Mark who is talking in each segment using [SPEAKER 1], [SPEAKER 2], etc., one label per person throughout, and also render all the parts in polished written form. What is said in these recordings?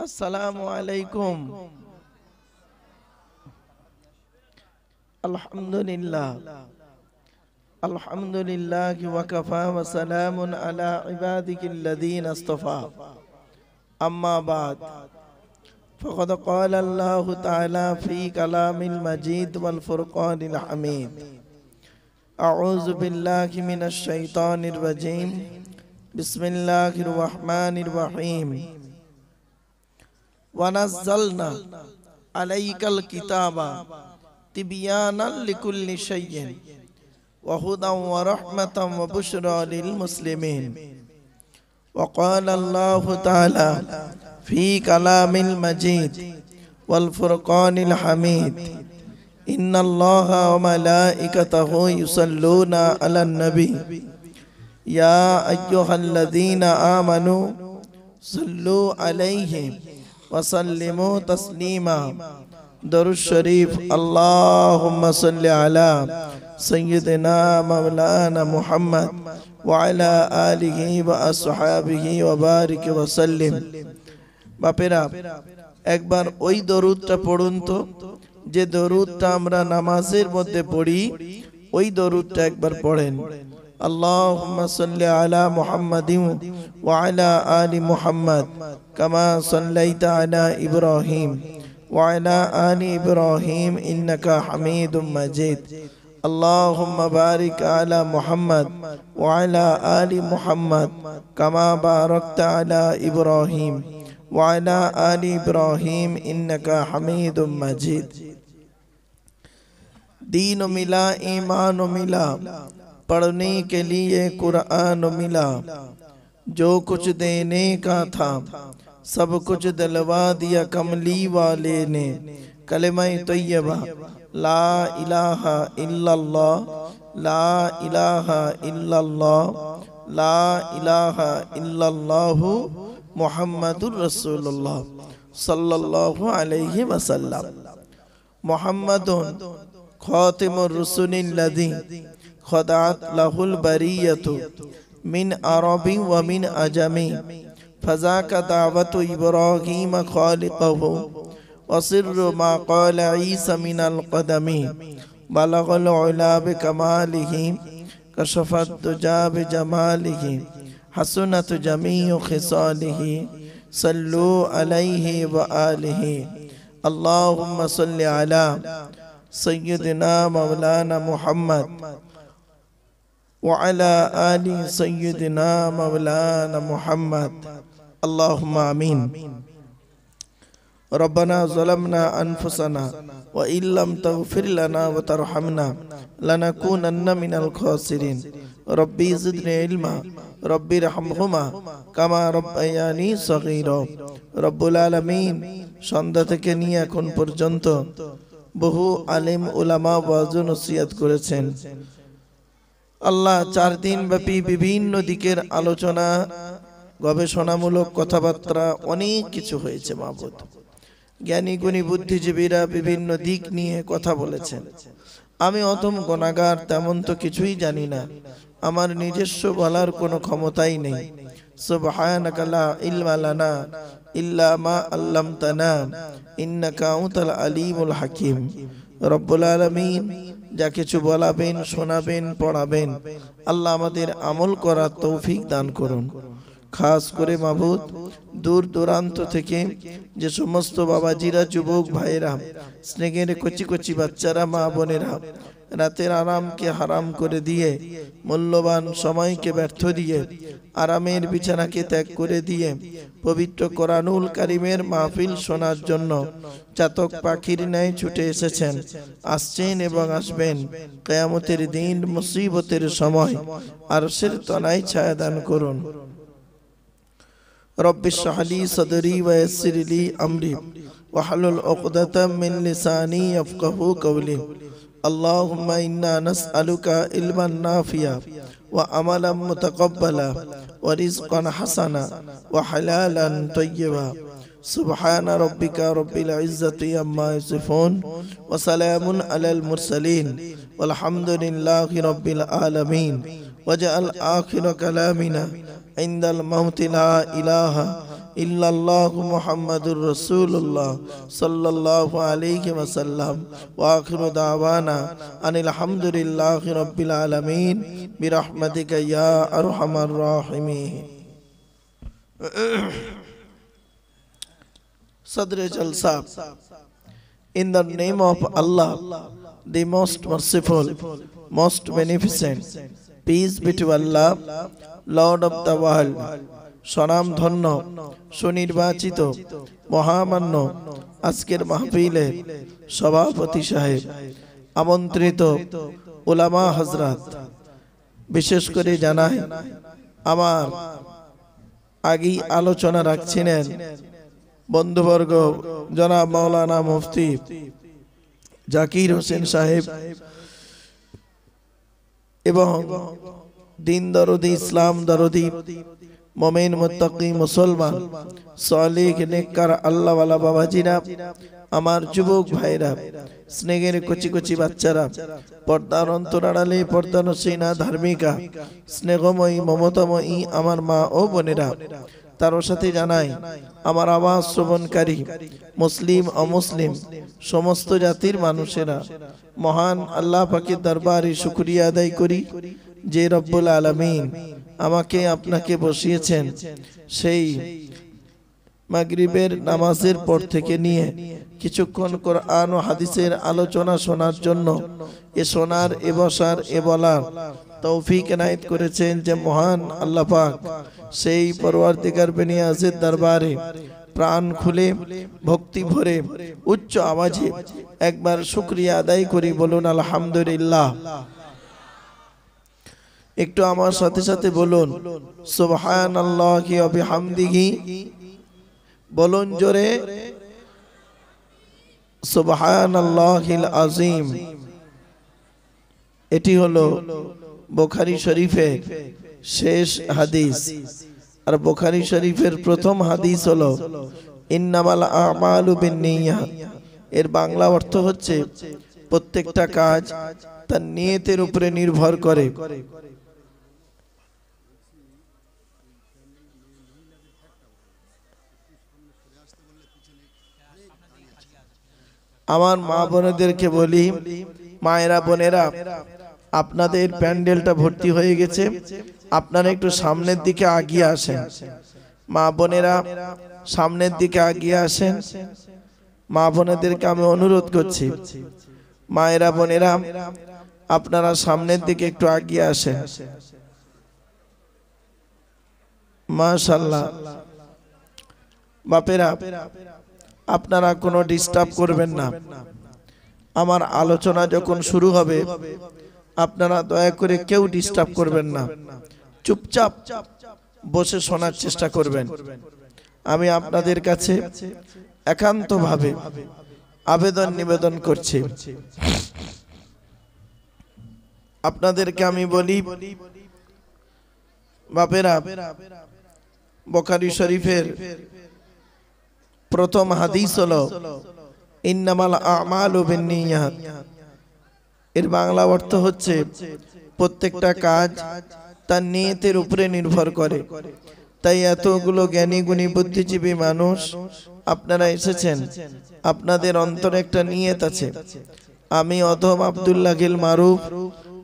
[SPEAKER 1] আসসালামু আলাইকুম। আলহামদুলিল্লাহ আলহামদুলিল্লাহ ওয়া কাফা ওয়া সালামুন আলা ইবাদিকিল্লাযীনা ইসতাফা। আম্মা বাদ, ফাকাদ ক্বালা আল্লাহু তাআলা ফী কালামিল মাজিদ ওয়াল ফুরকানিল হামিদ। আউযু বিল্লাহি মিনাশ শাইতানির রাজীম। বিসমিল্লাহির রহমানির রহিম। ওয়া নাযালনা আলাইকাল কিতাবা তিবয়ানাল লিকুল্লি শাইইন ওয়া হুদাও ওয়া রাহমাতাও ওয়া বুশরা লিল মুসলিমিন। ওয়া ক্বালা আল্লাহু তাআলা ফী কালামিল মাজিদ ওয়াল ফুরকানিল হামিদ। ইন্নাল্লাহা ওয়া মালাইকাতাহু ইউসাল্লুনা আলান নবী ইয়া আইয়ুহাল্লাযীনা আমানু সাল্লু আলাইহি ওয়া সাল্লিমু তাসলিমা। দরুদ শরীফ। আল্লাহুম্মা সাল্লি আলা সাইয়্যিদিনা মাওলানা মুহাম্মদ ওয়া আলা আলিহি ওয়া আসহাবিহি ওয়া বারিক ওয়া সাল্লিম। বাপেরা, একবার ওই দরুদটা পড়ুন তো, যে দরুদটা আমরা নামাজের মধ্যে পড়ি, ওই দরুদটা একবার পড়েন। আল্লাহুম্মা সাল্লি আলা মুহাম্মাদিন ওয়া আলা আলি মুহাম্মদ কামা সাল্লাইতা আলা ইব্রাহিম ওয়া আলা আলি ইব্রাহিম ইন্নাকা হামিদুম মাজিদ। আল্লাহুম্মা বারিক আলা মুহাম্মদ ওয়া আলা আলি মুহাম্মদ কামা বারাকতা আলা ইব্রাহিম ওয়া আলা আলি ইব্রাহিম ইন্নাকা হামিদুম মাজিদ। दीन मिला, ईमान मिला, पढ़ने के लिए कुरान मिला। जो कुछ देने का था सब कुछ दिलवा दिया कमली वाले ने। कलेमा तैयबा ला इलाहा इल्लल्लाह, ला इलाहा इल्लल्लाह, ला इलाहा इल्लल्लाहु मुहम्मदुर रसूलुल्लाह सल्लल्लाहु अलैहि वसल्लम। मुहम्मदुन खातिमुर रसूलिल्लज़ी खदात लहुल बरियतु मिन अरबी व मिन अजमी। फज़ाका दावतु इब्राहीम खालिक़हु व सिर्रु मा क़ाल ईसा मिनल क़दमी। बलगल उला बिकमालिही कशफत दुजा बिजमालिही हसनत जमीउ खिसालिही सल्लु अलैहि व आलिही। अल्लाहुम्मा सल्लि अला सय्यिदिना मौलाना मुहम्मद व अला आलि सय्यिदिना मौलाना मुहम्मद। अल्लाहुम्मा आमीन। रब्बना ज़लमना अनफुसना व इल्लम तगफिर लना व तरहमना लनकूनन्न मिनल खासिरिन। रब्बी ज़िदनी इल्मा रब्बी रहमहुमा कामा रब्बायानी सगीरा। रब्बुल आलामीन, সন্ধ্যা থেকে নিয়ে এখন পর্যন্ত বহু আলেম উলামা ওয়াজ ও নসিহত করেছেন। আল্লাহ 4 দিন ব্যাপী বিভিন্ন দিকের আলোচনা, গবেষণামূলক কথাবার্তা, অনেক কিছু হয়েছে মাবুদ। জ্ঞানী গুণী বুদ্ধিজীবীরা বিভিন্ন দিক নিয়ে কথা বলেছেন। আমি অতম গুনাহগার, তেমন তো কিছুই জানি না। আমার নিজস্ব বলার কোনো ক্ষমতাই নেই। সুবহানাকা লা ইলমা লানা ইল্লা মা আল্লামতানা ইন্নাকা আনতাল আলিমুল হাকিম। রব্বুল আলামিন যা কিছু বলাবেন, শোনাবেন, পড়াবেন, আল্লাহ আমাদের আমল করার তৌফিক দান করুন। খাস করে মাবুদ, দূর দূরান্ত থেকে যে সমস্ত বাবাজিরা, যুবক ভাইয়েরা, স্নেহের কচি কচি বাচ্চারা, মা বোনেরা রাতের আরামকে হারাম করে দিয়ে, মূল্যবান সময়কে ব্যর্থ দিয়ে, আরামের বিছানাকে ত্যাগ করে দিয়ে পবিত্র কোরআনুল কারীমের মাহফিল শোনার জন্য চাতক পাখির ন্যায় ছুটে এসেছেন, আসছেন এবং আসবেন। কিয়ামতের দিন, মুসিবতের সময় আরশের তলায় ছায়া দান করুন। رب اشرح لي صدري ويسر لي أمري واحلل عقدة من لساني يفقهوا قولي. اللهم إنا نسألك علما نافعا وعملا متقبلا ورزقا حسنا وحلالا طيبا. سبحان ربك رب العزة عما يصفون وسلام على المرسلين والحمد لله رب العالمين. وجعل آخر كلامنا عند الموت لا إله ইল্লাল্লাহু মুহাম্মাদুর রাসূলুল্লাহ সাল্লাল্লাহু আলাইহি ওয়াসাল্লাম ওয়া আখিরু দাওয়ানা আনিল হামদুলিল্লাহি রাব্বিল আলামিন বিরহমাতিকা ইয়া আরহামার রাহিমিন। Sadr Jalsa. In the name of Allah, the most merciful, most beneficent, peace be to Allah, Lord of the world, সনাম ধন্য সুনির্বাচিত মহামান্য আজকের মাহফিলের সভাপতি সাহেব, আমন্ত্রিত উলামা হযরত, বিশেষ করে জানাই আমার আগেই আলোচনা রাখছিলেন বন্ধুবর্গ জনাব মাওলানা মুফতি জাকির হোসেন সাহেব এবং দিন দরদি, ইসলাম দরদি, মুমিন মুত্তাকি মুসলমান সালেহ নেককার আল্লাহওয়ালা বাবাজিরা, আমার যুবক ভাইরা, স্নেহের কচি কচি বাচ্চারা, পর্দার অন্তরাড়ালে পর্দানসীনা ধার্মিকা, স্নেহময়ী মমতাময়ী আমার মা ও বোনেরা, তার সাথে জানাই আমার আওয়াজ শ্রবণকারী মুসলিম অমুসলিম সমস্ত জাতির মানুষেরা, মহান আল্লাহ পাকের দরবারে শুকরিয়া আদায় করি যে রব্বুল আলামিন আমাকে আপনাকে বসিয়েছেন সেই মাগরিবের নামাজের পর থেকে নিয়ে কিছুক্ষণ কোরআন ও হাদিসের আলোচনা শোনার জন্য, এ শোনার, এ বসার, এ বলার তৌফিক এনায়েত করেছেন যে মহান আল্লাহ পাক। সেই পরওয়ারদিগার বেনিয়াজের দরবারে প্রাণ খুলে ভক্তি ভরে উচ্চ আওয়াজে একবার শুকরিয়া আদায় করি, বলুন আলহামদুলিল্লাহ। একটু আমার সাথে সাথে বলুন সুবহানাল্লাহি ওয়া বিহামদিহি, বলুন জোরে সুবহানাল্লাহিল আযীম। এটি হলো বুখারী শরীফের শেষ হাদিস, আর বুখারী শরীফের প্রথম হাদিস হলো ইন্নামাল আমালু বিন্নিয়াত। এর বাংলা অর্থ হচ্ছে প্রত্যেকটা কাজ তার নিয়তের উপরে নির্ভর করে। আমার মা বোনেদেরকে বলি, মায়েরা বোনেরা, আপনাদের প্যান্ডেলটা ভর্তি হয়ে গেছে, আপনারা একটু সামনের দিকে আগিয়ে আসেন। মা বোনেরা সামনের দিকে আগিয়ে আসেন। মা বোনেদেরকে আমি অনুরোধ করছি, মায়েরা বোনেরা আপনারা সামনের দিকে একটু আগিয়ে আসেন। মাশাআল্লাহ। বাপেরা আপনারা কোনো ডিস্টার্ব করবেন না। আমার আলোচনা যখন শুরু হবে আপনারা দয়া করে কেউ ডিস্টার্ব করবেন না, চুপচাপ বসে শোনার চেষ্টা করবেন। আমি আপনাদের কাছে একান্তভাবে আবেদন নিবেদন করছি। আপনাদেরকে আমি বলি বাপেরা, বুখারী শরীফের প্রথম হাদিস হলো ইন্নামাল আমালু বিন্নিয়াত। এর বাংলা অর্থ হচ্ছে প্রত্যেকটা কাজ তার নিয়তের উপরে নির্ভর করে। তাই এতগুলো জ্ঞানী গুণী বুদ্ধিজীবী মানুষ আপনারা এসেছেন, আপনাদের অন্তরে একটা নিয়ত আছে। আমি অধম আব্দুল্লাহ গিল মারুফ,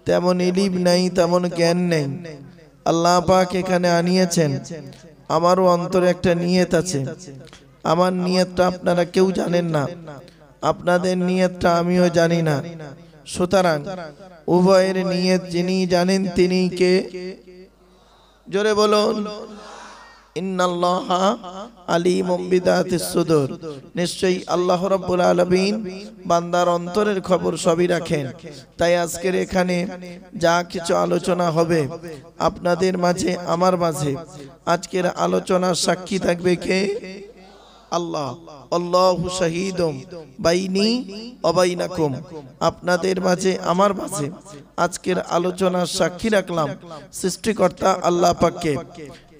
[SPEAKER 1] তেমন ইলিম নাই, তেমন জ্ঞান নেই, আল্লাহ পাক এখানে আনিয়েছেন। আমারও অন্তরে একটা নিয়ত আছে। আমার নিয়তটা আপনারা কেউ জানেন না, আপনাদের নিয়তটা আমিও জানি না। সুতরাং উভয়ের নিয়ত যিনি জানেন তিনি কে? জোরে বলুন ইন্নাল্লাহা আলিমুম বিদাতিস সুদূর। নিশ্চয়ই আল্লাহ রাব্বুল আলামিন বান্দার অন্তরের খবর সবই রাখেন। তাই আজকের এখানে যা কিছু আলোচনা হবে আপনাদের মাঝে, আমার মাঝে, আজকের আলোচনার সাক্ষী থাকবে কে? আল্লাহ। আল্লাহু শাহীদুম বাইনি ওয়া বাইনাকুম। আপনাদের মাঝে, আমার মাঝে আজকের আলোচনার সাক্ষী রাখলাম সৃষ্টিকর্তা আল্লাহ পাককে।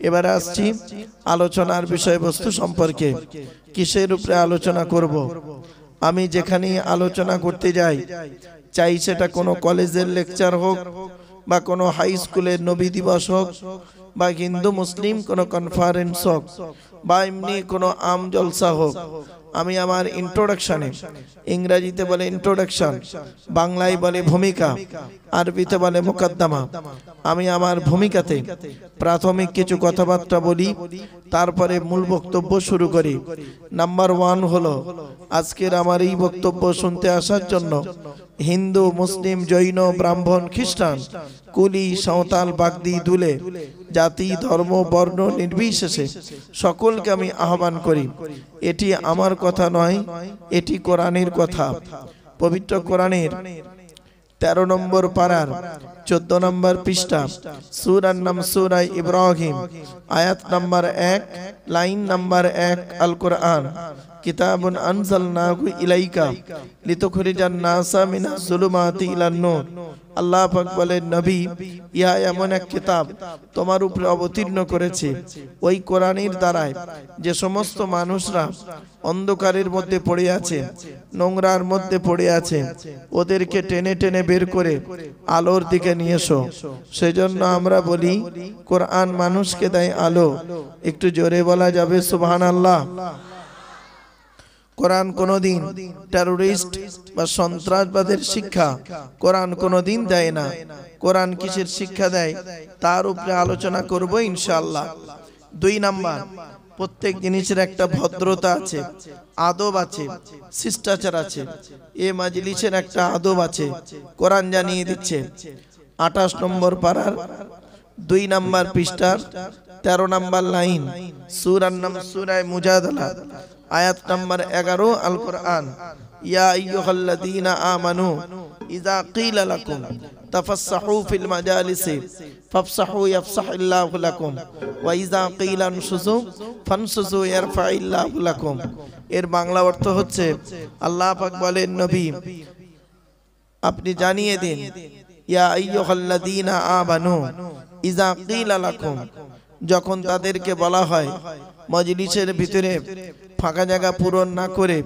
[SPEAKER 1] এবারে আসছি আলোচনার বিষয়বস্তু সম্পর্কে। কিসের উপরে আলোচনা করব? আমি যেখানে আলোচনা করতে যাই, চাই সেটা কোনো কলেজের লেকচার হোক বা কোনো হাই স্কুলের নবী দিবস হোক বা হিন্দু মুসলিম কোনো কনফারেন্স হোক, বা এমনি কোনো আম জলসা হোক, আমি আমার ইন্ট্রোডাকশনে, ইংরেজিতে বলে ইন্ট্রোডাকশন, বাংলায় বলে ভূমিকা, আরবিতে বলে মুকদ্দমা, আমি আমার ভূমিকাতে প্রাথমিক কিছু কথাবার্তা বলি, তারপরে মূল বক্তব্য শুরু করি। নাম্বার 1 হলো আজকের আমার এই বক্তব্য শুনতে আসার জন্য হিন্দু, মুসলিম, জৈন, ব্রাহ্মণ, খ্রিস্টান, কুলি, সাঁওতাল, বাগদি, দুলে, জাতি, ধর্ম, বর্ণ নির্বিশেষে সকলকে আমি আহ্বান করি। এটি আমার কথা নয়, এটি কোরআনের কথা। পবিত্র কোরআনের 13 নম্বর পারার 14 নম্বর পৃষ্ঠা, সূরার নাম সূরা ইব্রাহিম, আয়াত নাম্বার 1, লাইন নাম্বার 1, আল কোরআন কিতাবুন আনজালনাহু ইলাইকা লিতুখরিজান নাসা মিনাজ যুলুমাতি ইলান নূর। আল্লাহ পাক বলেন, নবী, ইহা এমন এক কিতাব তোমার উপরে অবতীর্ণ করেছে, ওই কোরআনের দ্বারায় যে সমস্ত মানুষরা অন্ধকারের মধ্যে পড়ে আছে, নোংরার মধ্যে পড়ে আছে, ওদেরকে টেনে টেনে বের করে আলোর দিকে নিয়ে এসো। সেজন্য আমরা বলি কোরআন মানুষকে দেয় আলো। একটু জোরে বলা যাবে সুবহানাল্লাহ। কোরআন কোনদিন টেরোরিস্ট বা সন্ত্রাসবাদের শিক্ষা কোরআন কোনদিন দেয় না। কোরআন কিসের শিক্ষা দেয় তার উপরে আলোচনা করব ইনশাআল্লাহ। 2 নাম্বার, প্রত্যেক জিনিসের একটা ভদ্রতা আছে, আদব আছে, শিষ্টাচার আছে। এই মাজলিসের একটা আদব আছে, কোরআন জানিয়ে দিচ্ছে। 28 নম্বর পারার 2 নাম্বার পৃষ্ঠার 13 নাম্বার লাইন, সূরার নাম সূরা মুজাদালা, আয়াত নাম্বার 11, আল কোরআন, ইয়া আইয়ুহাল্লাযীনা আমানু ইযা ক্বিলা লাকুম তাফাসসাহু ফিল মাজালিসি ফাফসাহু ইয়াফসাহিল্লাহু লাকুম ওয়া ইযা ক্বিলা আনশুযু ফানশুযু ইয়ারফাইল্লাহু লাকুম। এর বাংলা অর্থ হচ্ছে, আল্লাহ পাক বলেন, নবী আপনি জানিয়ে দিন, ইয়া আইয়ুহাল্লাযীনা আমানু ইযা ক্বিলা লাকুম, যখন তাদেরকে বলা হয় মজলিসের ভিতরে ফাঁকা জায়গা পূরণ না করে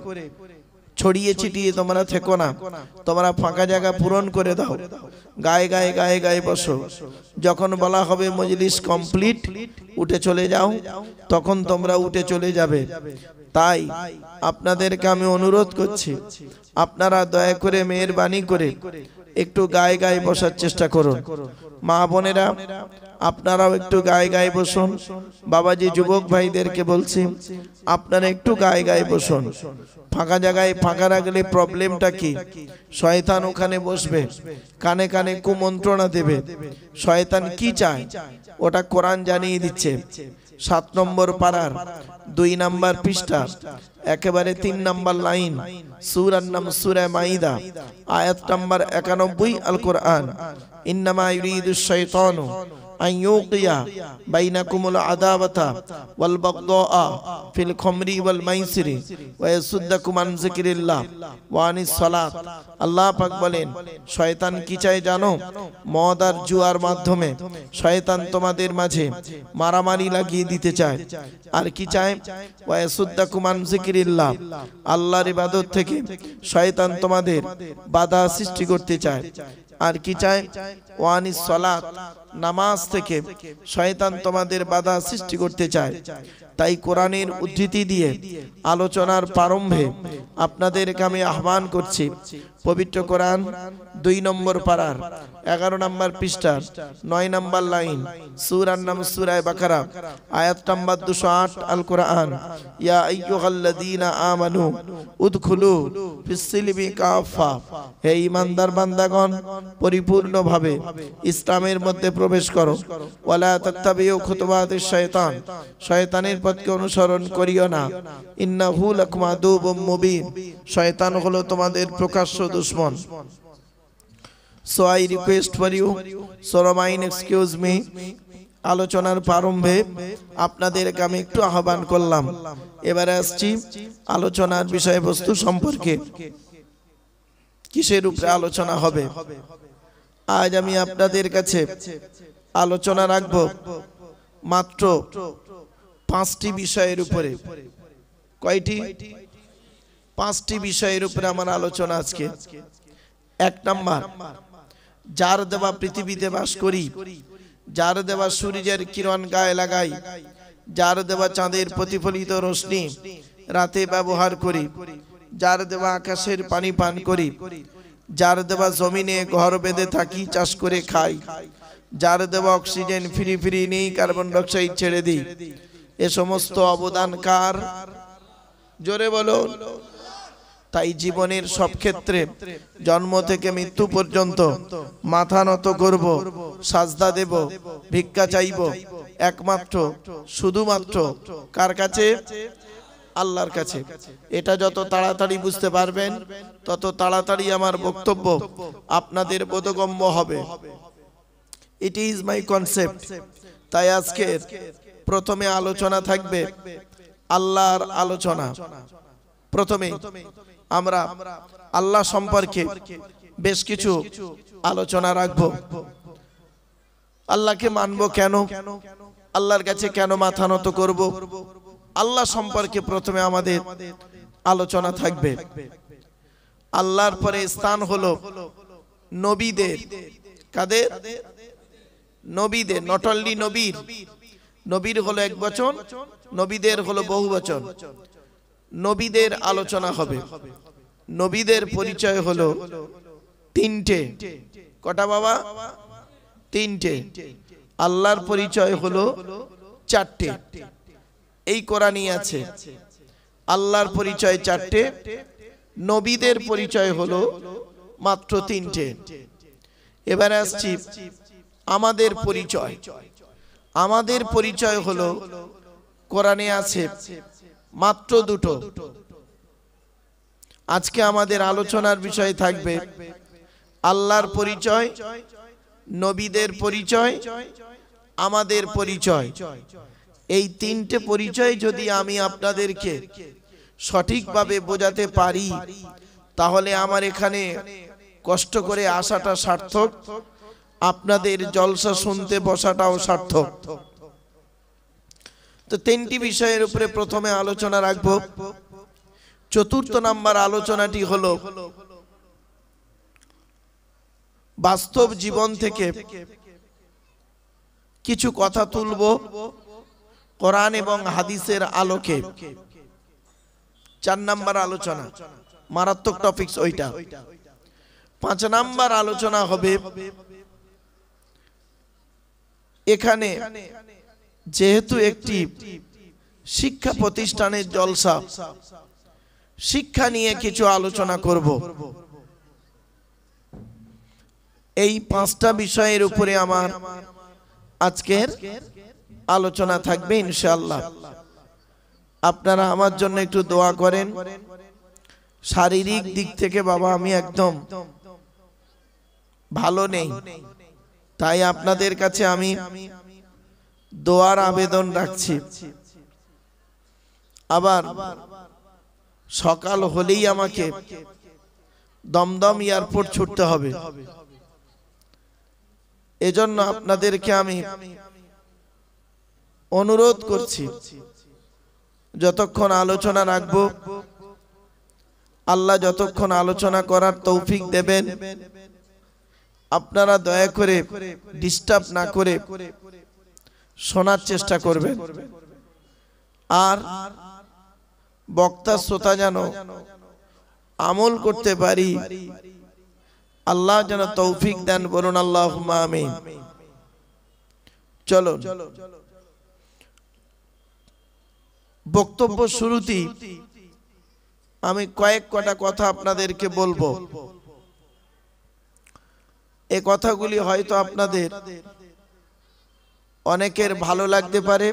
[SPEAKER 1] ছড়িয়ে ছিটিয়ে তোমরা থেকো না, তোমরা ফাঁকা জায়গা পূরণ করে দাও, গায়ে গায়ে গায়ে গায়ে বসো। যখন বলা হবে মজলিস কমপ্লিট, উঠে চলে যাও, তখন তোমরা উঠে চলে যাবে। তাই আপনাদেরকে আমি অনুরোধ করছি, আপনারা দয়া করে মেহেরবানি করে একটু গায়ে গায়ে বসার চেষ্টা করুন। মা বোনেরা আপনারাও একটু গায়ে গায়ে বসুন। বাবাজি যুবক ভাইদেরকে বলছি, আপনারা একটু গায়ে গায়ে বসুন। ফাঁকা জায়গায় ফাঁকা রাখলে প্রবলেমটা কি? শয়তান ওখানে বসবে, কানে কানে কুমন্ত্রণা দেবে। শয়তান কি চায় ওটা কোরআন জানিয়ে দিচ্ছে। 7 নম্বর পারার 2 নাম্বার পৃষ্ঠা একেবারে 3 নাম্বার লাইন, সূরার নাম সূরা মাইদা, আয়াত নাম্বার 91, আল কোরআন, ইন্নামা ইউরিদুশ শাইতানু আন ইউকিয়া বাইনাকুমুল আদাওয়াতা ওয়াল বাগদাআ ফিল খামরি ওয়াল মাইসিরি ওয়া ইয়াসুদ্দাকুম আন যিকরিল্লাহ ওয়া আনিস সালাত। আল্লাহ পাক বলেন, শয়তান কি চায় জানো? মদ আর জুয়ার মাধ্যমে শয়তান তোমাদের মাঝে মারামারি লাগিয়ে দিতে চায়। আর কি চায়? ওয়া ইয়াসুদ্দাকুম আন যিকরিল্লাহ, আল্লাহর ইবাদত থেকে শয়তান তোমাদের বাধা সৃষ্টি করতে চায়। আর কি চায়? ওয়ানিস সালাত, নামাজ থেকে শয়তান তোমাদের বাধা সৃষ্টি করতে চায়। তাই কোরআনের উদ্ধৃতি দিয়ে আলোচনার প্রারম্ভে আপনাদেরকে আমি আহ্বান করছি, পবিত্র কোরআন 2 নম্বর পারার 11 নম্বর পৃষ্ঠা 9 নম্বর লাইন, সূরার নাম সূরা বাকারা, আয়াত নাম্বার 208, আল কোরআন, ইয়া আইয়ুহাল্লাযীনা আমানু উদখুলু ফিস-সিলমি কাফা, হে ঈমানদার বান্দাগণ পরিপূর্ণভাবে ইসলামের মধ্যে প্রবেশ করো। ওয়ালা তাত্তাবিউ খুতুওয়াতিশ শায়তান, শয়তানের পথকে অনুসরণ করিও না। ইন্নাহু লাকুম আদুউম মুবিন, শয়তান হলো তোমাদের প্রকাশ্য দুশমন। So I request for you, so remain excuse me, আলোচনার প্রারম্ভে আপনাদেরকে আমি একটু আহ্বান করলাম। এবারে আসছি আলোচনার বিষয়বস্তু সম্পর্কে। কিসের উপরে আলোচনা হবে? আজ আমি আপনাদের কাছে আলোচনা রাখব মাত্র 5টি বিষয়ের উপরে। কয়টি? 5টি বিষয়ের উপরে আমার আলোচনা আজকে। 1 নাম্বার, যার দেওয়া পৃথিবীতে বাস করি, যার দেওয়া সূর্যের কিরণ গায়ে লাগাই, যার দেওয়া চাঁদের প্রতিফলিত রশ্মি রাতে ব্যবহার করি, যার দেওয়া আকাশের পানি পান করি, যার দেওয়া জমিনে ঘর বেঁধে থাকি, চাষ করে খাই, যার দেওয়া অক্সিজেন ফ্রি ফ্রি নেই, কার্বন ডাইঅক্সাইড ছেড়ে দিই, এ সমস্ত অবদান কার? জোরে বলো। তাই জীবনের সব ক্ষেত্রে জন্ম থেকে মৃত্যু পর্যন্ত মাথা নত করব, সাজদা দেব, ভিক্ষা চাইব একমাত্র শুধুমাত্র কার কাছে? আল্লাহর কাছে। এটা যত তাড়াতাড়ি বুঝতে পারবেন তত তাড়াতাড়ি আমার বক্তব্য আপনাদের বোধগম্য হবে। It is my concept. তাই আজকে প্রথমে আলোচনা থাকবে আল্লাহর আলোচনা। প্রথমে আমরা আল্লাহ সম্পর্কে বেশ কিছু আলোচনা রাখব। আল্লাহকে মানব কেন, আল্লাহর কাছে কেন মাথা নত করব, আল্লাহ সম্পর্কে প্রথমে আমাদের আলোচনা থাকবে। আল্লাহর পরে স্থান হলো নবীদের। কাদের? নবীদের। নট অনলি নবীর, নবীর হলো এক বচন, নবীদের হলো বহু বচন। নবীদের আলোচনা হবে। নবীদের পরিচয় হলো তিনটে। কটা বাবা? তিনটে। আল্লাহর পরিচয় হলো চারটে। এই কোরআনই আছে। আল্লাহর পরিচয় চারটে, নবীদের পরিচয় হলো মাত্র তিনটে। এবারে আসছি আমাদের পরিচয়। আমাদের পরিচয় হলো কোরআনে আছে মাত্র দুটো। আজকে আমাদের আলোচনার বিষয় থাকবে আল্লাহর পরিচয়, নবীদের পরিচয়, আমাদের পরিচয়। এই তিনটে পরিচয় যদি আমি আপনাদেরকে সঠিকভাবে বোঝাতে পারি তাহলে আমার এখানে কষ্ট করে আসাটা সার্থক, আপনাদের জলসা শুনতে বসাটাও সার্থক। তো তিনটি বিষয়ের উপরে প্রথমে আলোচনা রাখব। চতুর্থ নাম্বার আলোচনাটি হলো বাস্তব জীবন থেকে কিছু কথা তুলব কোরআন এবং হাদিসের আলোকে। 4 নাম্বার আলোচনা, মারাত্মক টপিকস ওইটা। 5 নাম্বার আলোচনা হবে এখানে যেহেতু একটি শিক্ষা প্রতিষ্ঠানের জলসা, শিক্ষা নিয়ে কিছু আলোচনা করব। এই 5টা বিষয়ের উপরে আমার আজকের আলোচনা থাকবে ইনশাআল্লাহ। আপনারা আমার জন্য একটু দোয়া করেন। শারীরিক দিক থেকে বাবা আমি একদম ভালো নেই, তাই আপনাদের কাছে আমি দোয়ার আবেদন রাখছি। আবার সকাল হলেই আমাকে দমদম এয়ারপোর্ট ছুটতে হবে, এজন্য আপনাদেরকে আমি অনুরোধ করছি যতক্ষণ আলোচনা রাখব, আল্লাহ যতক্ষণ আলোচনা করার তৌফিক দেবেন, আপনারা দয়া করে ডিস্টার্ব না করে শোনার চেষ্টা করবেন। আর বক্তা শ্রোতা যেন আমল করতে পারি, আল্লাহ যেন তৌফিক দেন, বলুন আল্লাহুম্মা আমিন। চলো বক্তব্য শুরুতেই আমি কয়েকটা কথা আপনাদেরকে বলবো। এই কথাগুলি হয়তো আপনাদের অনেকের ভালো লাগতে পারে,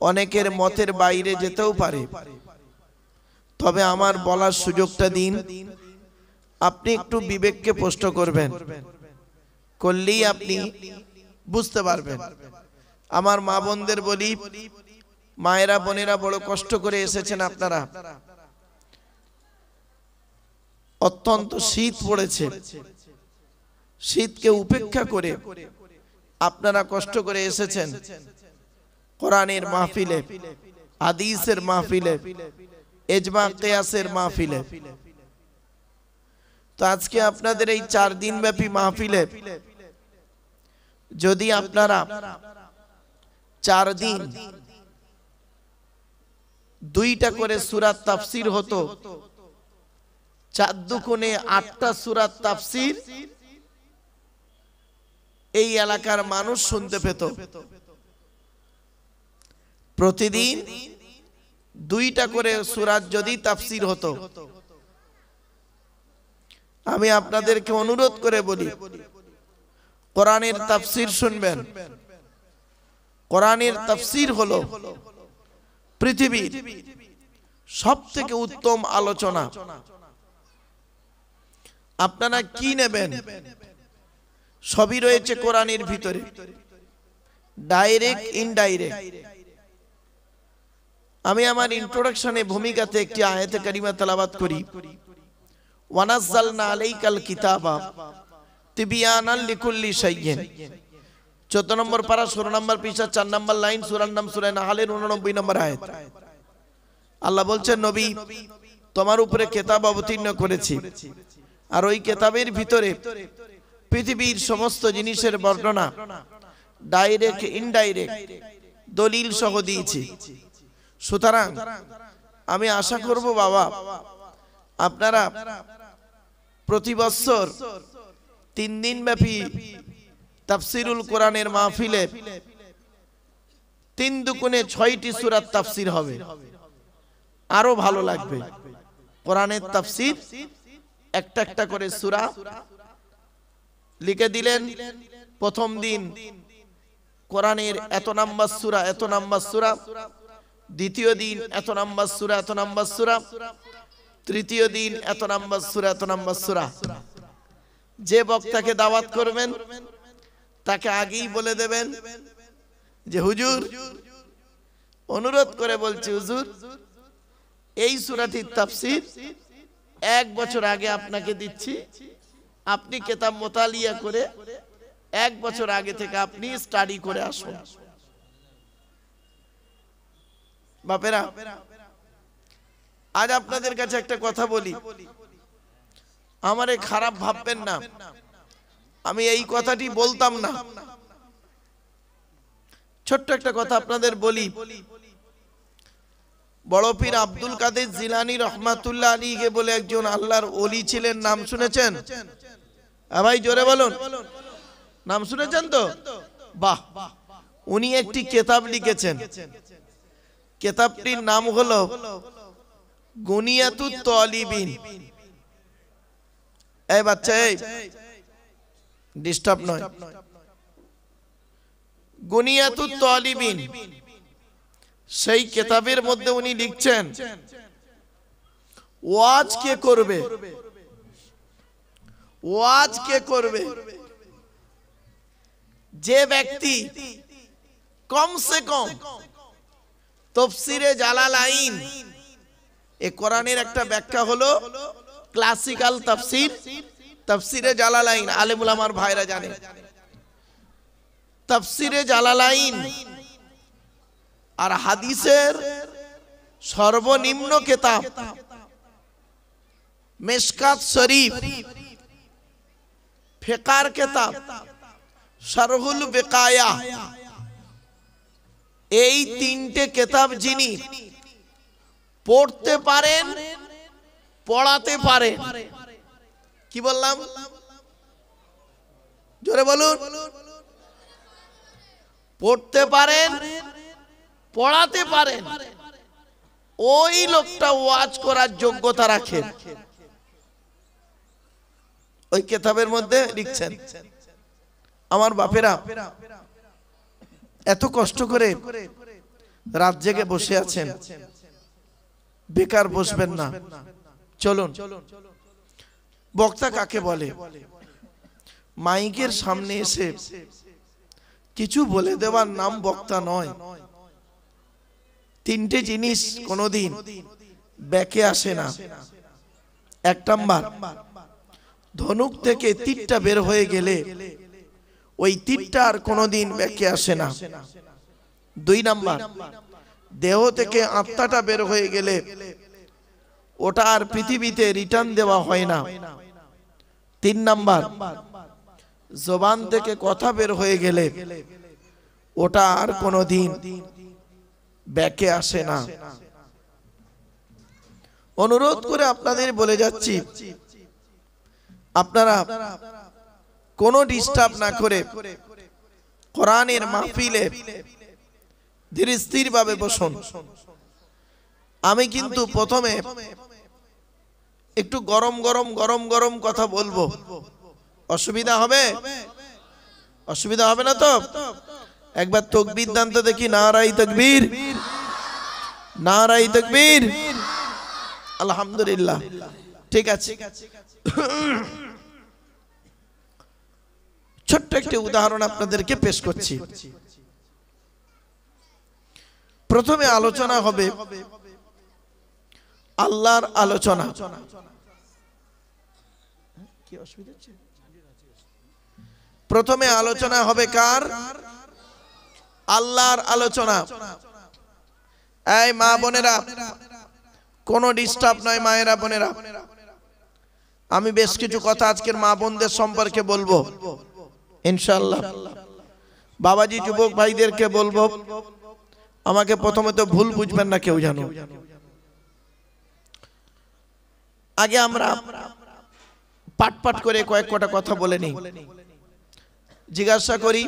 [SPEAKER 1] অনেকের মতের বাইরে যেতেও পারে, তবে আমার বলার সুযোগটা দিন। আপনি একটু বিবেককে প্রশ্ন করবেন, করলেই আপনি বুঝতে পারবেন। আমার মা বোনদের বলি, মায়েরা বোনেরা বড় কষ্ট করে এসেছেন আপনারা, অত্যন্ত শীত পড়েছে, শীতকে উপেক্ষা করে আপনারা কষ্ট করে এসেছেন কোরআনের মাহফিলে, হাদিসের মাহফিলে, ইজমা কিয়াসের মাহফিলে। তো আজকে আপনাদের এই 4 দিন ব্যাপী মাহফিলে যদি আপনারা 4 দিন 2টা করে সূরা তাফসীর হতো, 4 দুগুণে 8টা সূরা তাফসীর এই এলাকার মানুষ শুনতে পেত। প্রতিদিন 2টা করে সূরা যদি তাফসীর হতো, আমি আপনাদেরকে অনুরোধ করে বলি কোরআনের তাফসীর শুনবেন। কোরআনের তাফসীর হলো পৃথিবীর সবথেকে উত্তম আলোচনা। আপনারা কি নেবেন সবই রয়েছে কোরআনের ভিতরে, ডাইরেক্ট ইনডাইরেক্ট। আমি আমার ইন্ট্রোডাকশনে ভূমিকাতে একটি আয়াতে কারিমা তেলাওয়াত করি, ওয়ানাজ্জালনা আলাইকাল কিতাবা তিবিয়ানাল লিকুল্লি শাইইন। 14 নম্বর পারা 16 নম্বর পৃষ্ঠা 4 নম্বর লাইন, সূরার নাম সূরা নাহলের 89 নম্বর আয়াত। আল্লাহ বলছেন, নবী তোমার উপরে কিতাব অবতীর্ণ করেছি, আর ওই কিতাবের ভিতরে পৃথিবীর সমস্ত জিনিসের বর্ণনা ডাইরেক্ট ইনডাইরেক্ট দলিল সহ দিয়েছি। সুতরাং আমি আশা করব বাবা আপনারা প্রতি বছর 3 দিন ব্যাপী তাফসিরুল কোরআনের মাহফিলে 3 দুগুণে 6টি সূরা তাফসির হবে, আরো ভালো লাগবে। কোরআনের তাফসির একটা একটা করে সূরা লিখে দিলেন। প্রথম দিন কোরআনের এত নাম্বার সূরা এত নাম্বার সূরা, দ্বিতীয় দিন এত নাম্বার সূরা এত নাম্বার সূরা, তৃতীয় দিন এত নাম্বার সূরা এত নাম্বার সূরা। যে বক্তাকে দাওয়াত করবেন তাকে আগেই বলে দেবেন যে হুজুর অনুরোধ করে বলছি, হুজুর এই সূরাটির তাফসীর 1 বছর আগে আপনাকে দিচ্ছি, আপনি কিতাব মোতালিয়া করে 1 বছর আগে থেকে আপনি স্টাডি করে আসুন। বাপেরা আজ আপনাদের কাছে একটা কথা বলি, আমারে খারাপ ভাববেন না, আমি এই কথাটি বলতাম না। ছোট্ট একটা কথা আপনাদের বলি, বড় পীর আব্দুল কাদের জিলানী রহমাতুল্লাহ আলাইহি বলে একজন আল্লাহর ওলি ছিলেন, নাম শুনেছেন? ভাই জোরে বলুন, নাম শুনেছেন তো? বাহ। উনি একটি কিতাব লিখেছেন, কিতাবটির নাম হলো গুনিয়াতুত তালিবিন। এই বাচ্চা এই ডিস্টার্ব নয়। গুনিয়াতুত তালিবিন, সেই কিতাবের মধ্যে উনি লিখছেন ওয়াজ কে করবে, ওয়াজ কে করবে? যে ব্যক্তি কমসে কম তাফসীরে জালালাইন, এই কোরআনের একটা ব্যাখ্যা হলো ক্লাসিক্যাল তাফসীর, তাফসীরে জালালাইন আলেম উলামার ভাইরা জানে। তাফসীরে জালালাইন আর হাদিসের সর্বনিম্ন কিতাব মিশকাত শরীফ, ফিকার কিতাব শারহুল বিকায়া, এই 3টে কিতাব যিনি পড়তে পারেন পড়াতে পারেন, কি বললাম জোরে বলুন, পড়তে পারেন পড়াতে পারেন, ওই লোকটা ওয়াজ করার যোগ্যতা রাখেন। ওই কিতাবের মধ্যে লিখছেন। আমার বাপেরা এত কষ্ট করে রাত জেগে বসে আছেন, বেকার বসবেন না। চলুন, বক্তা কাকে বলে? মাইকের সামনে এসে কিছু বলে দেওয়ার নাম বক্তা নয়। 3টে জিনিস কোনোদিন ব্যাকে আসে না। 1 নাম্বার, ধনুক থেকে তীরটা বের হয়ে গেলে ওই তীরটা আর কোনোদিন ব্যাকে আসে না। 2 নাম্বার, দেহ থেকে আত্মাটা বের হয়ে গেলে ওটা আর পৃথিবীতে রিটার্ন দেওয়া হয় না। 3 নাম্বার, জবান থেকে কথা বের হয়ে গেলে ওটা আর কোনোদিন ব্যাকে আসে না। অনুরোধ করে আপনাদের বলে যাচ্ছি, আপনারা কোনো ডিস্টার্ব না করে কোরআনের মাহফিলে ধীর স্থির ভাবে বসুন। আমি কিন্তু প্রথমে একটু গরম গরম গরম গরম কথা বলবো, অসুবিধা হবে? অসুবিধা হবে না তো? একবার তাকবীর দান তো দেখি, নারায়ে তাকবীর, নারায়ে তাকবীর, আলহামদুলিল্লাহ। ঠিক আছে, ছোট্ট একটি উদাহরণ আপনাদেরকে পেশ করছি। প্রথমে আলোচনা হবে আল্লাহর আলোচনা। কি অসুবিধা হচ্ছে? প্রথমে আলোচনা হবে কার? আল্লাহর আলোচনা। এই মা বোনেরা, কোনো ডিস্টার্ব নয়, মায়েরা বোনেরা। আমি বেশ কিছু কথা আজকের মা বোনদের সম্পর্কে বলবো ইনশাআল্লাহ। বাবাজি যুবক ভাইদেরকে বলবো, আমাকে প্রথমে তো ভুল বুঝবেন না কেউ জানো। আগে আমরা পাট পাট করে কয়েক কটা কথা বলে নিই। জিজ্ঞাসা করি,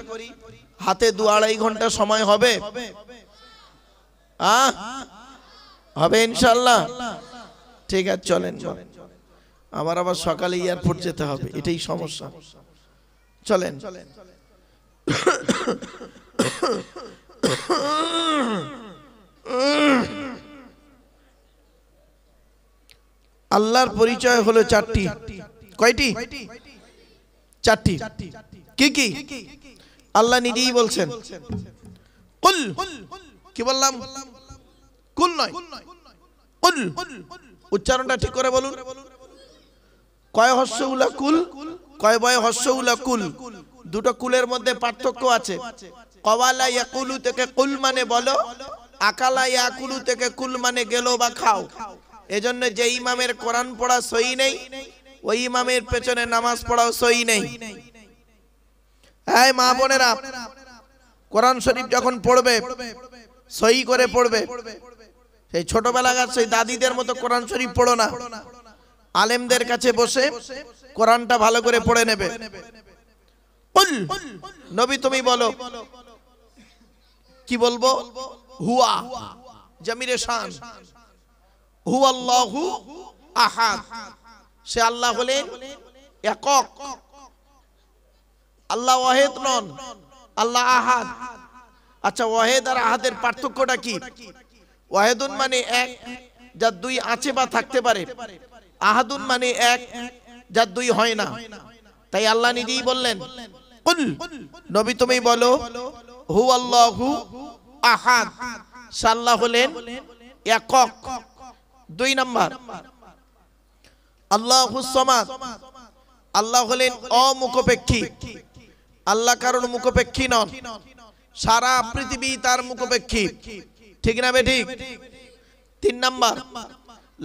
[SPEAKER 1] হাতে 2-2.5 ঘন্টা সময় হবে? হবে ইনশাআল্লাহ? ঠিক আছে, চলেন। আমার আবার সকালে এয়ারপোর্ট যেতে হবে, এটাই সমস্যা। চলেন। আল্লাহর পরিচয় হলো 4টি। কয়টি? 4টি। কি কি? আল্লাহ নিজেই বলছেন, কুল। কি বললাম? কুল নয়, কুল। উচ্চারণটা ঠিক করে বলুন। কয় হস্য উলা কুল, কয় বয় হস্য উলা কুল। দুটো কুলের মধ্যে পার্থক্য আছে। কওয়ালা ইয়াকুলু থেকে কুল মানে বলো, আকালা ইয়াকুলু থেকে কুল মানে গেলো বা খাও। এজন্য যে ইমামের কোরআন পড়া সহি নেই, ওই ইমামের পেছনে নামাজ পড়াও সহি নেই। এই মা বোনেরা, কোরআন শরীফ যখন পড়বে সহি করে পড়বে। সেই ছোটবেলাকার সেই দাদিদের মতো কোরআন শরীফ পড়ো না, আলেমদের কাছে বসে কোরআনটা ভালো করে পড়ে নেবে। কুল, নবী তুমি বলো। কি বলবো? হুয়া, জামিরে শান। হুয়াল্লাহু আহাদ, সে আল্লাহ হলেন একক। আল্লাহ ওয়াহিদ নন, আল্লাহ আহাদ। আচ্ছা, ওয়াহিদ আর আহাদের পার্থক্যটা কি? ওয়াহিদুন মানে এক, যার 2 আছে বা থাকতে পারে। আহাদুন মানে এক, যার 2 হয় না। তাই আল্লাহ নিজেই বললেন, কুল, নবী তুমি বলো, হুয়াল্লাহু আহাদ, সে আল্লাহ হলেন একক। 2 নাম্বার, আল্লাহুস সামাদ, আল্লাহ হলেন অমুখপেক্ষী। আল্লাহ কারণ মুখপেক্ষী নন, সারা পৃথিবী তার মুখপেক্ষী। ঠিক না বেঠিক? 3 নাম্বার,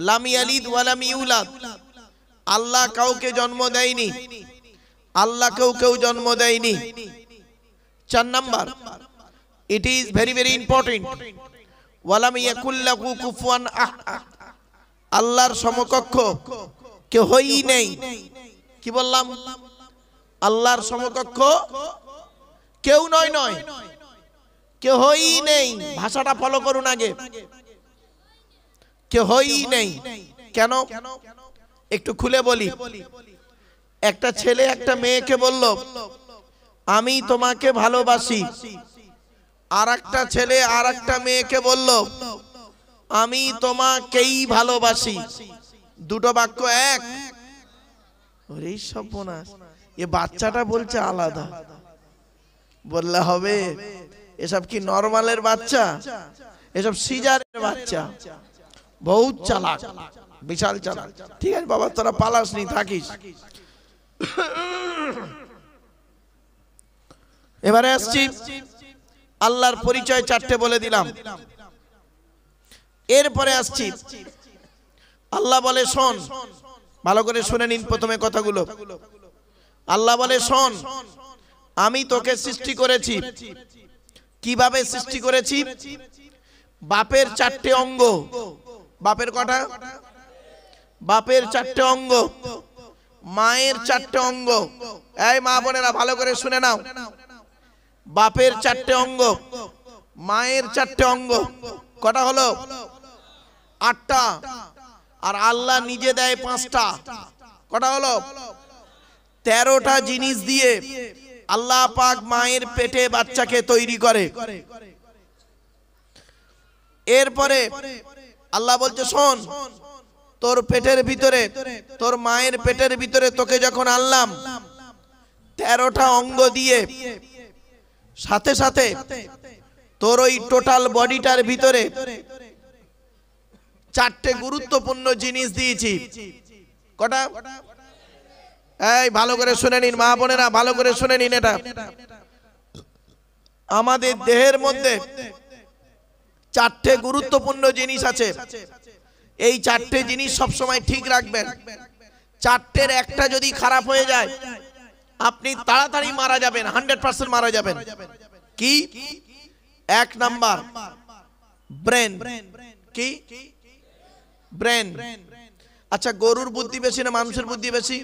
[SPEAKER 1] লাম ইয়ালিদ ওয়া লাম ইউলাদ, আল্লাহ কাউকে জন্ম দেয়নি, আল্লাহ কেউ জন্ম দেয়নি। 4 number, it is very very important, ওয়া লাম ইয়াকুল লাহু কুফুয়ান আহাদ, আল্লাহর সমকক্ষ কেউই নেই। কি বললাম? আল্লাহর সমকক্ষ কেউ নয়, কেউই নেই। ভাষাটা ফলো করুন আগে, কেউই নেই। কেন? একটু খুলে বলি। একটা ছেলে একটা মেয়েকে বলল, আমি তোমাকে ভালোবাসি। আর একটা ছেলে আর একটা মেয়েকে বলল, আমি তোমাকেই ভালোবাসি। দুটো বাক্য এক। ওরে সর্বনাশ, এ বাচ্চাটা বলছে আলাদা। বললে হবে? এসব কি নরমালের বাচ্চা? এসব সিজারের বাচ্চা। বহুত চালাক, বিশাল চালাক। ঠিক আছে বাবা, তোরা পালাস নি, থাকিস। এবারে আসছি, আল্লাহর পরিচয় 4টে বলে দিলাম। এরপরে আসছি, আল্লাহ বলে শোন, ভালো করে শুনে নিন প্রথমে কথাগুলো। আল্লাহ বলে শোন, আমি তোকে সৃষ্টি করেছি, কিভাবে সৃষ্টি করেছি? বাপের 4টে অঙ্গ। বাপের কটা? বাপের 4টে অঙ্গ, মায়ের 4টে অঙ্গ। এই মা বোনেরা ভালো করে শুনে নাও, বাপের 4টে অঙ্গ, মায়ের 4টে অঙ্গ, কটা হলো? 8টা। আর আল্লাহ নিজে দেয় 5টা, কটা হলো? 13টা জিনিস দিয়ে আল্লাহ পাক মায়ের পেটে বাচ্চাকে তৈরি করে। এরপরে আল্লাহ বলছে, শোন, তোর পেটের ভিতরে, তোর মায়ের পেটের ভিতরে তোকে যখন আনলাম 13টা অঙ্গ দিয়ে, সাথে সাথে তোর ওই টোটাল বডিটার ভিতরে 4টে গুরুত্বপূর্ণ জিনিস দিয়েছি। কটা? এই ভালো করে শুনে নিন মা বোনেরা, ভালো করে শুনে নিন। এটা আমাদের দেহের মধ্যে 4টে গুরুত্বপূর্ণ জিনিস আছে। এই 4টে জিনিস সব সময় ঠিক রাখবেন। 4টের একটা যদি খারাপ হয়ে যায় আপনি তাড়াতাড়ি মারা যাবেন, 100% মারা যাবেন। কি? 1 নাম্বার ব্রেন। কি? ব্রেন। আচ্ছা, গরুর বুদ্ধি বেশি না মানুষের বুদ্ধি বেশি?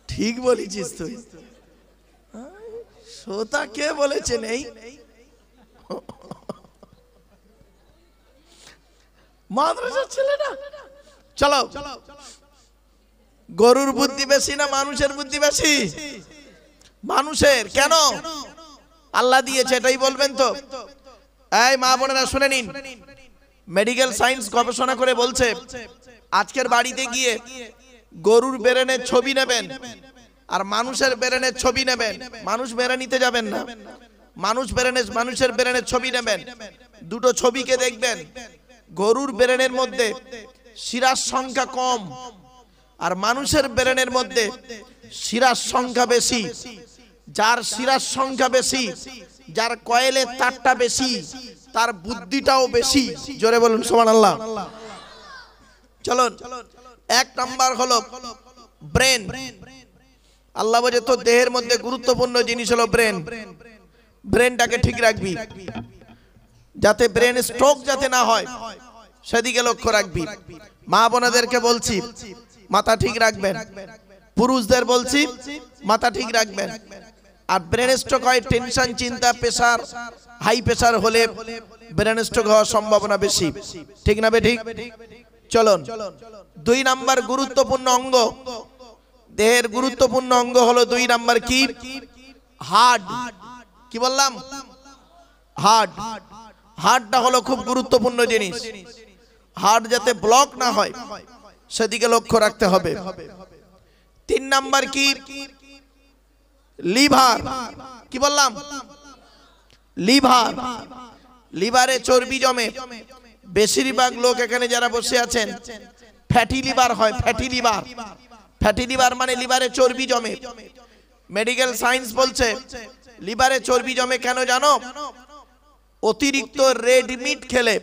[SPEAKER 1] ঠিক বলেছিস তুই। শ্রোতা কে বলেছেন? এই মাদ্রাসার ছেলে না? চলো, গরুর বুদ্ধি বেশি না মানুষের বুদ্ধি বেশি? মানুষের। কেন? আল্লাহ দিয়েছে, এটাই বলবেন তো? এই মা বোনেরা শুনে নিন, মেডিকেল সায়েন্স গবেষণা করে বলছে, আজকের বাড়িতে গিয়ে গরুর ব্রেনের ছবি নেবেন আর মানুষের ব্রেনের ছবি নেবেন। মানুষ ব্রেন নিতে যাবেন না, মানুষের ব্রেনের ছবি নেবেন। দুটো ছবিকে দেখবেন, গরুর ব্রেনের মধ্যে শিরার সংখ্যা কম আর মানুষের ব্রেনের মধ্যে শিরার সংখ্যা বেশি। যার শিরার সংখ্যা বেশি, যার কয়েলের তারটা বেশি, তার বুদ্ধিটাও বেশি। জোরে বলুন সুবহানাল্লাহ। চলুন, 1 নাম্বার হলো ব্রেন। আল্লাহ বলে তো দেহের মধ্যে গুরুত্বপূর্ণ জিনিস হলো ব্রেন। ব্রেনটাকে ঠিক রাখবি, যাতে ব্রেন স্ট্রোক যাতে না হয় সেদিকে লক্ষ্য রাখবি। মা বোনেদেরকে বলছি মাথা ঠিক রাখবেন, পুরুষদের বলছি মাথা ঠিক রাখবেন। আর ব্রেন স্ট্রোক হয় টেনশন, চিন্তা, প্রেসার, হাই প্রেসার হলে ব্রেন স্ট্রোক হওয়ার সম্ভাবনা বেশি। ঠিক না বেঠিক? চলুন, 2 নাম্বার গুরুত্বপূর্ণ অঙ্গ, দেহের গুরুত্বপূর্ণ অঙ্গ হলো 2 নাম্বার কি? হার্ট। কি বললাম? হার্ট। হার্টটা হলো খুব গুরুত্বপূর্ণ জিনিস। হার্ট যাতে ব্লক না হয় সেদিকে লক্ষ্য রাখতে হবে। 3 নাম্বার কি? লিভার। কি বললাম? লিভার। লিভারে চর্বি জমে। বেশিরভাগ লোক এখানে যারা বসে আছেন ফ্যাটি লিভার হয়। Fatty liver. ফ্যাটি লিভার মানে লিভারে চর্বি জমে। মেডিকেল সায়েন্স বলছে লিভারে চর্বি জমে কেন জানো? অতিরিক্ত রেড মিট খেলে।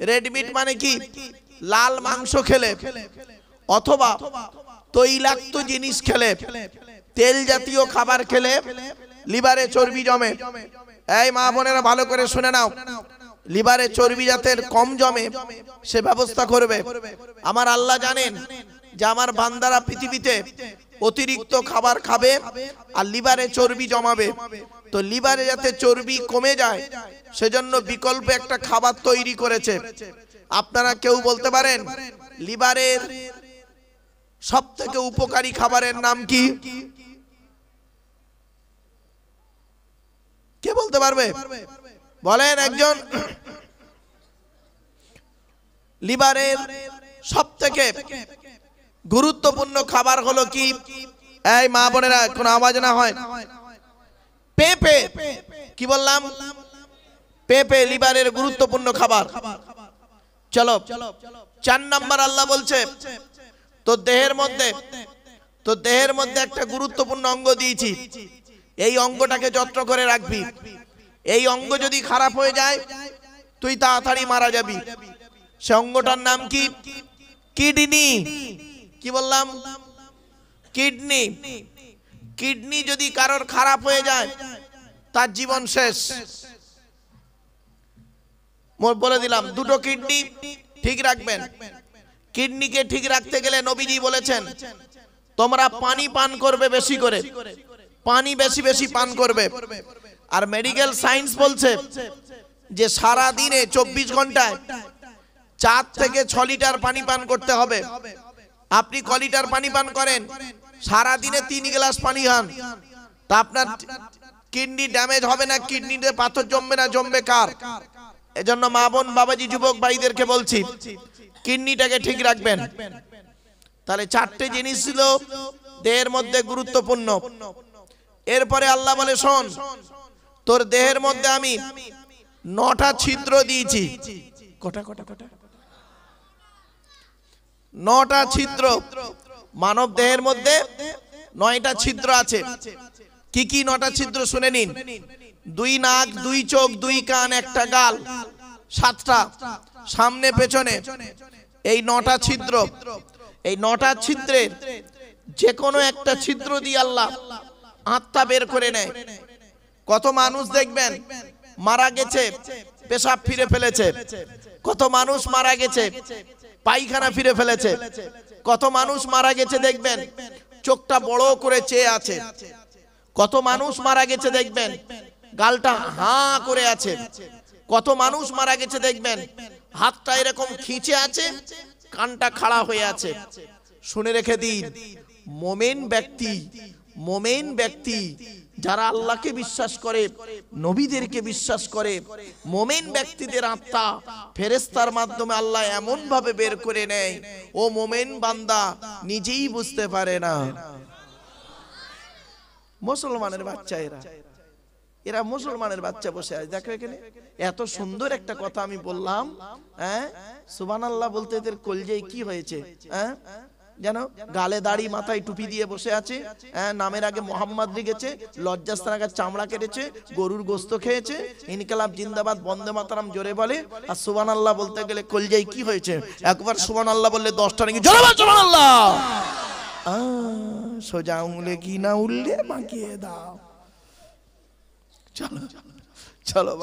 [SPEAKER 1] রেড মিট মানে কি? লাল মাংস খেলে অথবা তৈলাক্ত জিনিস খেলে, তেল জাতীয় খাবার খেলে লিভারে চর্বি জমে। এই মা বোনেরা ভালো করে শুনে নাও, লিভারে চর্বি যাতে কম জমে সে ব্যবস্থা করবে। আমার আল্লাহ জানেন যে আমার বান্দারা পৃথিবীতে অতিরিক্ত খাবার খাবে আর লিভারে চর্বি জমাবে। তো লিভারে যাতে চর্বি কমে যায় সেজন্য বিকল্প একটা খাবার তৈরি করেছে। আপনারা কেউ বলতে পারেন লিভারের সবথেকে উপকারী খাবারের নাম কি? কে বলতে পারবে? বলেন একজন। লিভারের সবথেকে গুরুত্বপূর্ণ খাবার হলো কি? এই মা বোনেরা কোনো আওয়াজ না হয়। পেঁপে। কি বললাম? পেঁপে লিভারের গুরুত্বপূর্ণ খাবার। চলো, 4 নাম্বার আল্লাহ বলছে তো দেহের মধ্যে একটা গুরুত্বপূর্ণ অঙ্গ দিয়েছি, এই অঙ্গটাকে যত্ন করে রাখবি। এই অঙ্গ যদি খারাপ হয়ে যায় তুই তাড়াতাড়ি মারা যাবি। সে অঙ্গটার নাম কি? কিডনি। কি বললাম? কিডনি। কিডনি যদি কারোর খারাপ হয়ে যায় তার জীবন শেষ। বলে দিলাম, দুটো কিডনি ঠিক রাখবেন। কিডনিকে ঠিক রাখতে গেলে নবীজি বলেছেন তোমরা পানি পান করবে বেশি করে, পানি বেশি বেশি পান করবে। আর মেডিকেল সায়েন্স বলছে যে সারা দিনে 24 ঘন্টায় 4 থেকে 6 লিটার পানি পান করতে হবে। আপনি ক লিটার পানি পান করেন? সারা দিনে 3 গ্লাস পানি খান, তা আপনার কিডনি ড্যামেজ হবে না? কিডনিতে পাথর জমবে না? জমবে কার? এজন্য মা বোন বাবাজি যুবক ভাইদেরকে বলছি কিডনিটাকে ঠিক রাখবেন। তাহলে 4টে জিনিস ছিল দেহের মধ্যে গুরুত্বপূর্ণ। এরপরে আল্লাহ বলে শোন, তোর দেহের মধ্যে আমি 9টা ছিদ্র দিয়েছি। কটা? 9টা ছিদ্র। মানব দেহের মধ্যে 9টা ছিদ্র আছে। কি কি 9টা ছিদ্র শুনে নিন। 2 নাক, 2 চোখ, 2 কান, 1টা গাল, 7টা সামনে পেছনে, এই 9টা ছিদ্র। এই 9টা ছিদ্রের যে কোনো একটা ছিদ্র দিয়ে আল্লাহ আত্মা বের করে নেয়। কত মানুষ দেখবেন মারা গেছে পেশাব ফিরে ফেলেছে, কত মানুষ মারা গেছে পায়খানা ফিরে ফেলেছে, কত মানুষ মারা গেছে দেখবেন চোখটা বড় করে চেয়ে আছে, কত মানুষ মারা গেছে দেখবেন গালটা হাঁ করে আছে, কত মানুষ মারা গেছে দেখবেন হাতটা এরকম খিঁচে আছে, কানটা খাড়া হয়ে আছে। শুনে রেখে দিন, মোমেন ব্যক্তি যারা আল্লাহকে বিশ্বাস করে, নবীদেরকে বিশ্বাস করে, মোমেন ব্যক্তিদের আত্মা ফেরেশতার মাধ্যমে আল্লাহ এমন ভাবে বের করে নেয় ও মোমেন বান্দা নিজেই বুঝতে পারে না। মুসলমানের বাচ্চা এরা মুসলমানের বাচ্চা বসে আছে। দেখো এখানে এত সুন্দর একটা কথা আমি বললাম, হ্যাঁ সুবহানাল্লাহ বলতে এদের কলজেয় কি হয়েছে, হ্যাঁ জানো গালে দাড়ি মাথায় টুপি দিয়ে বসে আছে, নামের আগে মোহাম্মদ লিখেছে, লজ্জাস্থান আগে চামড়া কেটেছে, গরুর গোস্ত খেয়েছে, ইনকিলাব জিন্দাবাদ বন্দে মাতরম জোরে বলে, আর সুবহানাল্লাহ বলতে গেলে কলজেয় কি হয়েছে, একবার সুবহানাল্লাহ বললে 10টা নাকি জোরে বল সুবহানাল্লাহ। সোজা উংলে কি না উল্লে বাঁকিয়ে দাও। চলো চলো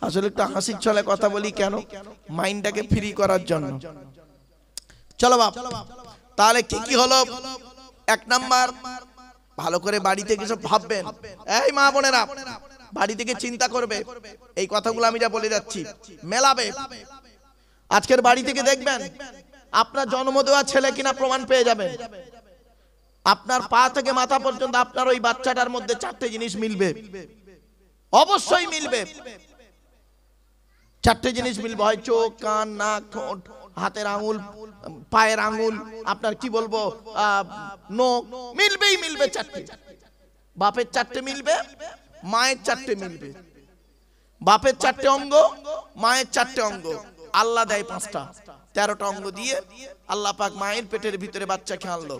[SPEAKER 1] আসলে একটু হাসির ছলে কথা বলি, কেন মাইন্ডটাকে ফ্রি করার জন্য। চলো বাপ, তাহলে কি কি হলো? 1 নাম্বার, ভালো করে বাড়ি থেকে সব ভাববেন। এই মা বোনেরা বাড়ি থেকে চিন্তা করবে, এই কথাগুলো আমি যা বলে যাচ্ছি মেলাবে। আজকের বাড়ি থেকে দেখবেন আপনার জন্ম দেওয়া ছেলে কিনা প্রমাণ পেয়ে যাবেন। আপনার পা থেকে মাথা পর্যন্ত আপনার ওই বাচ্চাটার মধ্যে 4টে জিনিস মিলবে, অবশ্যই মিলবে। 4টে জিনিস মিলবে, হয় চোখ, কান, নাক, ঠোঁট, হাতের আঙুল, পায়ের আঙুল, আপনার কি বলবো নখ, মিলবেই মিলবে 4টে। বাপের 4টে মিলবে, মায়ের 4টে মিলবে। বাপের 4টে অঙ্গ, মায়ের 4টে অঙ্গ, আল্লাহ দেয় 5টা, 13টা অঙ্গ দিয়ে আল্লাহ পাক মায়ের পেটের ভিতরে বাচ্চাকে আনলো।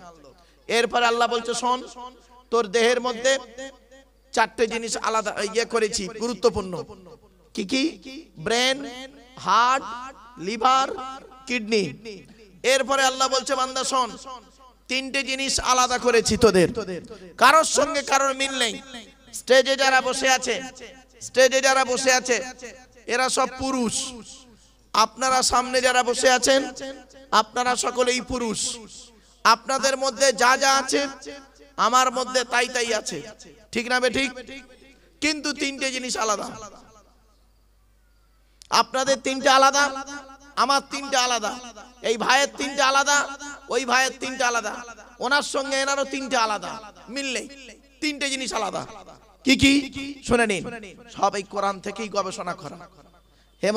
[SPEAKER 1] এরপরে আল্লাহ বলছে শোন, তোর দেহের মধ্যে 4টে জিনিস আলাদা করেছি গুরুত্বপূর্ণ। কি কি? Brain, heart, liver, kidney. এরপরে আল্লাহ বলছে বান্দা শোন, 3টে জিনিস আলাদা করেছি তোদের, কারোর সঙ্গে কারোর মিল নেই। স্টেজে যারা বসে আছে এরা সব পুরুষ, আপনারা সামনে যারা বসে আছেন আপনারা সকলেই পুরুষ। আপনাদের মধ্যে যা যা আছে আমার মধ্যে তাই তাই আছে, ঠিক না বে ঠিক? কিন্তু 3টে জিনিস আলাদা। আপনাদের 3টে আলাদা, আমার 3টে আলাদা, এই ভাইয়ের 3টে আলাদা, ওই ভাইয়ের 3টে আলাদা, ওনার সঙ্গে এনারও 3টে আলাদা, মিললেই 3টে জিনিস আলাদা। কি কি শুনে নিন, সব এই কোরআন থেকেই গবেষণা করা। হে